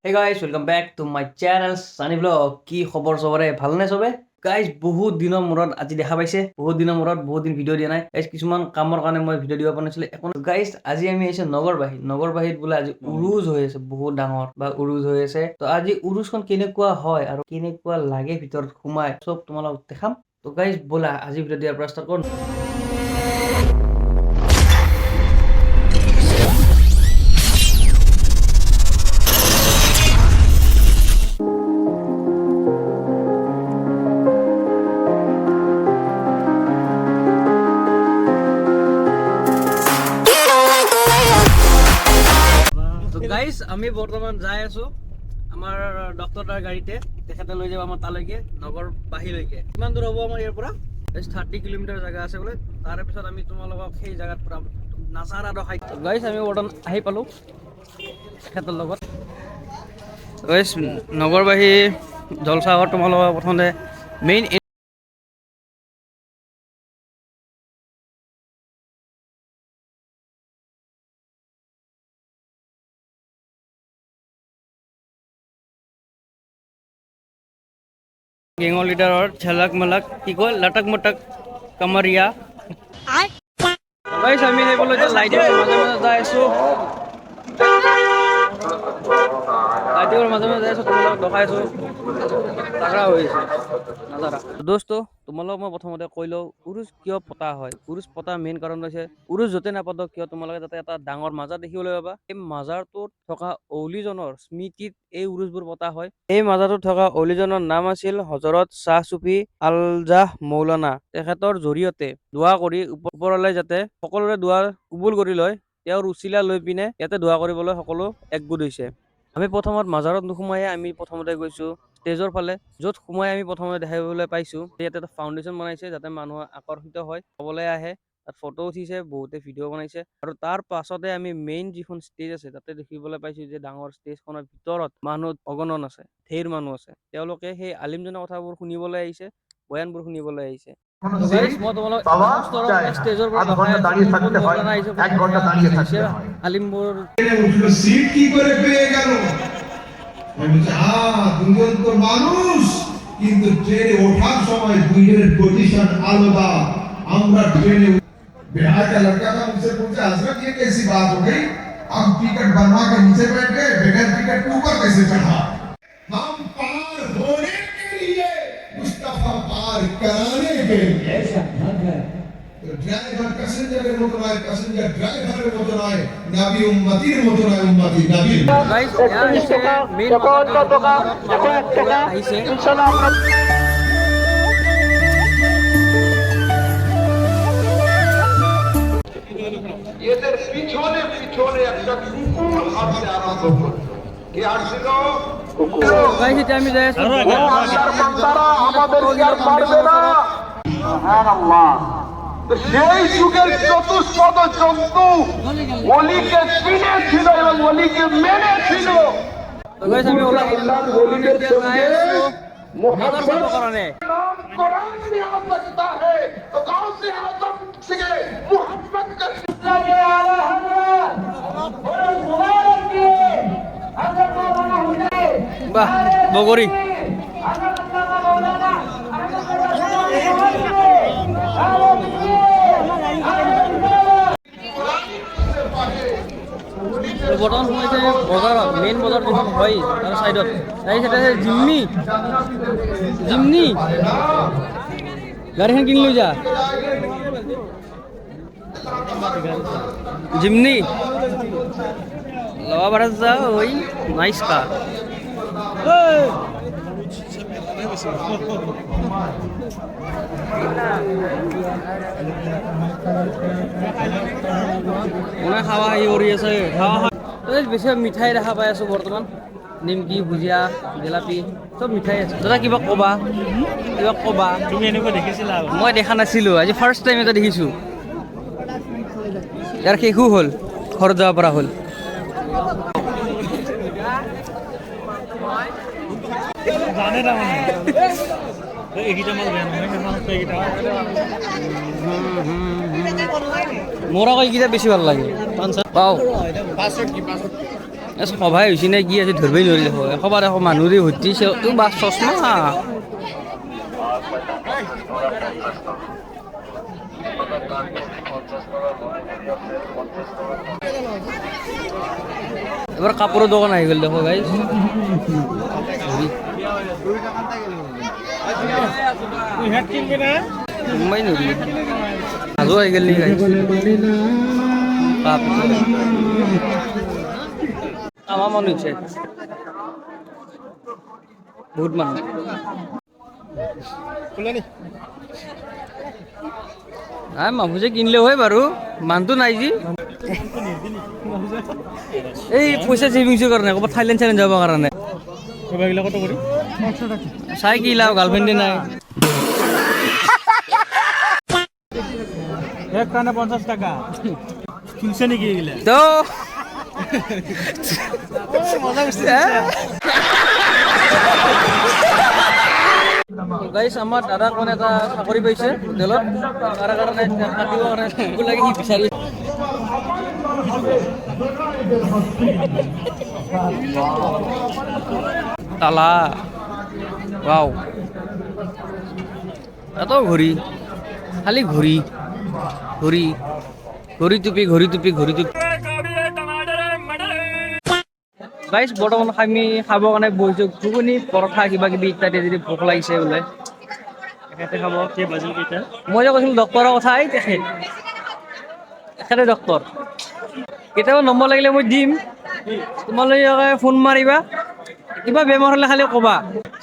Hey guys, welcome back to my channel Sunny Vlog. কি খবৰ চবৰে ভালনে চবে? গাইজ বহুত দিনৰ মূৰত আজি দেখা পাইছে বহুত দিনৰ মূৰত বহুত দিন ভিডিঅ' দিয়া নাই গাইজ কিছুমান কামৰ কাৰণে মই ভিডিঅ' দিব পৰা নাছিলো এখন গাইজ আজি আমি আহিছো নগৰবাহীত বোলে আজি উৰুজ হৈ আছে বহুত ডাঙৰ বা উৰুজ হৈ আছে তো আজি উৰুজখন কেনেকুৱা হয় আৰু কেনেকুৱা লাগে ভিতৰত সোমাই চব তোমালোকক দেখাম তো গাইজ ব'লা আজি ভিডিঅ' দিয়াৰ পৰা ষ্টাৰ্ট কৰোঁ গাইজ আমি বৰ্তমান যাই আছো আমাৰ ডক্টৰৰ গাড়ীতে তেখেতে লৈ যাব আমাৰ তালৈকে নগৰবাহীলৈকে কিমান দূৰ হ'ব আমাৰ ইয়াৰ পৰা 30 কিলোমিটাৰ জাগা আছে বোলে তাৰে পিছত আমি তোমালোকক সেই জাগাত পৰা নাজাৰা দেখাই গাইজ আমি বৰ্তমান আহি পালো তেখেতৰ লগত গাইজ নগৰবাহী জলসাগৰ তোমালোকক প্ৰথমতে মেইন গেঙৰ লিডাৰৰ ঝলক মলক কি কয় লটক মটক কামাৰিয়া গাইজ আমি সেইফালে এতিয়া লাইটিঙৰ মাজে মাজে যাই আছো তোমালোকক দেখাই আছো তাগৰা হৈ আছে নাজাৰা দোস্ত তোমালোকক মই প্ৰথমতে কৈ লওঁ উৰুজ কিয় পতা হয় উৰুজ পতা মেইন কাৰণ হৈছে উৰুজ য'তে নাপাতক কিয় তোমালোকে তাতে এটা ডাঙৰ মাজাৰ দেখিবলৈ পাবা এই মাজাৰটোত থকা অলিজনৰ স্মৃতিত এই উৰুজবোৰ পতা হয় এই মাজাৰটোত থকা অলিজনৰ নাম আছিল হজৰত শ্বাহ চুফি আলজাহ মৌলানা তেখেতৰ জৰিয়তে দোৱা কৰি ওপৰলৈ যাতে সকলোৰে দোৱা কবুল কৰি লয় তেওঁৰ উচিলা লৈ পিনে ইয়াতে দোৱা কৰিবলৈ সকলো একগোট হৈছে আমি প্ৰথমত মাজাৰত নোসোমাই আমি প্ৰথমতে গৈছো ষ্টেজৰ ফালে য'ত সোমাই আমি প্ৰথমতে দেখিবলৈ পাইছো ইয়াতে এটা ফাউণ্ডেশ্যন বনাইছে যাতে মানুহ আকৰ্ষিত হয় চাবলৈ আহে তাত ফটো উঠিছে বহুতে ভিডিঅ' বনাইছে আৰু তাৰ পাছতে আমি মেইন যিখন ষ্টেজ আছে তাতে দেখিবলৈ পাইছো যে ডাঙৰ ষ্টেজখনৰ ভিতৰত মানুহ অগণন আছে ঢেৰ মানুহ আছে তেওঁলোকে সেই আলিমজনৰ কথাবোৰ শুনিবলৈ আহিছে বয়ানবোৰ শুনিবলৈ আহিছে মই তোমালোক ষ্টেজৰ পৰা আলিমবোৰ সিট কি করে পেয়ে গেল দুজন তো মানুষ কিন্তু ট্রেনে ওঠার সময় দুইজনের পজিশন আলাদা আমরা ट्रेने बिहार का लड़का था मुझसे पूछा हजरत ये कैसी बात हो गई हम टिकट बनवा के नीचे बैठ गए बगैर टिकट के ऊपर कैसे चढ़ा हम पार होने के लिए मुस्तफा पार कराने के लिए ऐसा है ड्राइवर पैसेंजर মতো নয় প্যাসেঞ্জার ড্রাইভারের মতো নয় নবী উম্মতির মতো নয় উম্মতি নবী গাইস ইয়ার এসে মেইন কথা আইছে ইনশাআল্লাহ আমরা এদের পিছনে পিছনে একটা কুকুর হাঁটতে আরম্ভ করে কে আসছিল কুকুর গাইস এটা আমি যাই আল্লাহর বান্দারা আমাদের আর পারবে না সুবহানাল্লাহ সেই যুগের চতুষ্পদ জন্তু ওলিকে চিনেছিল এবং ওলিকে মেনেছিল গাইস আমি ওলিকে मोहब्बत करने कुरान में आ सकता है तो कौन से आदम से मोहब्बत करने वाला वाह बगोरी বৰ্তমান সোমাইছে বজাৰত মেইন বজাৰ যিখন হয় তাৰ চাইডত তাৰপিছত আছে জিমনি গাড়ীখন কিনি লৈ যা জিমনি লবা পাৰা যা ওই নাইস কা মনে খাওয়া ই কৰি আছে খাওয়া বেছি মিঠাই দেখা পাই আছো বৰ্তমান নিমকি ভুজিয়া জিলাপি চব মিঠাই আছে দাদা কিবা ক'বা তুমি এনেকুৱা দেখিছিলা মই দেখা নাছিলো আজি ফাৰ্ষ্ট টাইম এটা দেখিছো ইয়াৰ শেষো হ'ল ঘৰত যাব পৰা হ'ল জানে তাৰমানে এইকেইটা মাল বেয়া নহয় মোৰ আকৌ এইকেইটা বেছি ভাল লাগে পাও সভাই হৈছে নে কি আছে ধৰিবই নোৱাৰিলে হয় এশবাৰ এশ মানুহৰে ভৰ্তিছে বা চশমা এবার কাপড়ের দোকান আহি গেল দেখো গাইস মুম্বাই নদী আজও আহি গেল আমার মনে হচ্ছে বহুত মানুষ মাফুজে কিনলে হয় বাৰু মানুহটো নাই যি এই পইচা ছেভিংছৰ কাৰণে ক'ৰবাত থাইলেণ্ড চাইলেণ্ড যাবৰ কাৰণে চাই কি লাভ গাৰ্লফ্ৰেণ্ডে নাই এক কাৰণে 50 টাকা কিনছে নেকি এইগিলা তো গাইছ আমাৰ দাদাক মানে এটা চাকৰি পাইছে হোটেলত তাৰ কাৰণে কাটিবৰ কাৰণে লাগে সি বিচাৰি তালা ৱাও এত ঘড়ী খালি ঘড়ী ঘড়ী ঘড়ী টুপি গাইছ বৰ্তমান আমি খাবৰ কাৰণে বহিছোঁ ঘুগুনি পৰঠা কিবা কিবি ইত্যাদি যদি ভোক লাগিছে বোলে তেখেতে খাব মই যে কৈছিলোঁ ডক্তৰৰ কথাই তেখেতে ডক্তৰ কেতিয়াবা নম্বৰ লাগিলে মই দিম তোমালোকে ফোন মাৰিবা কিবা বেমাৰ হ'লে খালি ক'বা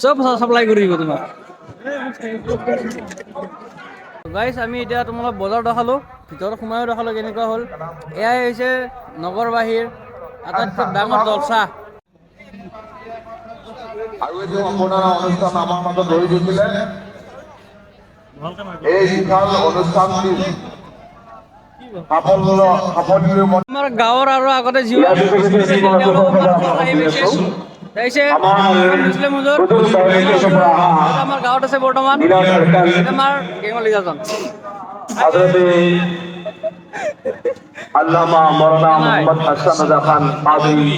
চব চাপ্লাই কৰি দিব তোমাক গাইছ আমি এতিয়া তোমালোক বজাৰ দেখালোঁ ভিতৰত সোমায়ো দেখালোঁ কেনেকুৱা হ'ল এয়াই হৈছে নগৰবাসীৰ আটাইতকৈ ডাঙৰ জলচা আৰু এটি সম্পূৰ্ণ অনুষ্ঠান আমাৰ মাজত গঢ়ি তুলিলে এই বিশাল অনুষ্ঠানটি আমাৰ গাঁৱৰ আৰু আগতে যিমান আমাৰ গাঁৱত আছে বৰ্তমান আমাৰ লিজাজন अल्लामा मौलाना मोहम्मद हसन रजा खान कादरी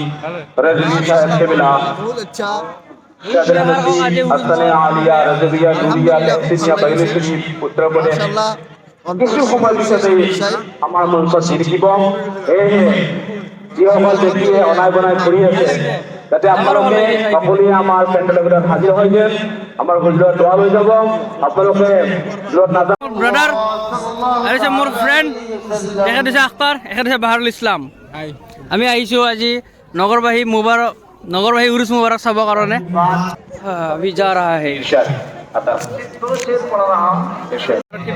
रजवी साहब के मिला हसने आलिया रजविया दुरिया तहसीनिया बगल शरीफ उत्तर प्रदेश কিছু সময় পিছতে আমাৰ মঞ্চত জিলিকিব এই যিসকল ব্যক্তিয়ে অনাই বনাই ঘূৰি আছে যাতে আপোনালোকে সকলোৱে আমাৰ পেণ্ডেলৰ ভিতৰত হাজিৰ হৈ যায় আমাৰ ঘূৰিলৈ দোৱা লৈ যাব আপোনালোকে দূৰত নাযাব ব্ৰাদাৰ আৰু মোৰ ফ্ৰেণ্ড এখেত হৈছে আখতাৰ এখেত হৈছে বাহাৰুল ইছলাম আমি আহিছোঁ আজি নগৰবাসী উৰুছ মুবাৰক চাবৰ কাৰণে আমি যা ৰহা হে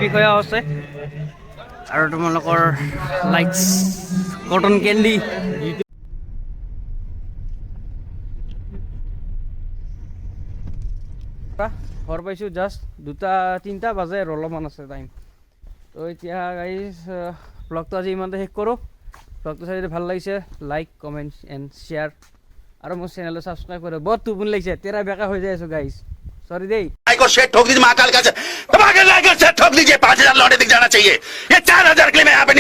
বিষয়া আছে আৰু তোমালোকৰ লাইটছ কটন কেণ্ডি ঘৰ পাইছোঁ জাষ্ট 2-3 বাজে আৰু অলপমান আছে টাইম তো এতিয়া গাইজ ব্লগটো আজি ইমানতে শেষ কৰোঁ ব্লগটো চাই যদি ভাল লাগিছে লাইক কমেণ্ট এণ্ড শ্বেয়াৰ আৰু মোৰ চেনেলটো ছাবস্ক্ৰাইব কৰিব বহুত টোপনি লাগিছে তেৰা বেকা হৈ যাই আছোঁ গাইজ सॉरी दे को शेट ठोक दीजिए महाकाल का दबा के लाइक और शेट ठोक दीजिए 5000 लौटे दिख जाना चाहिए ये 4000 के लिए मैं यहाँ पे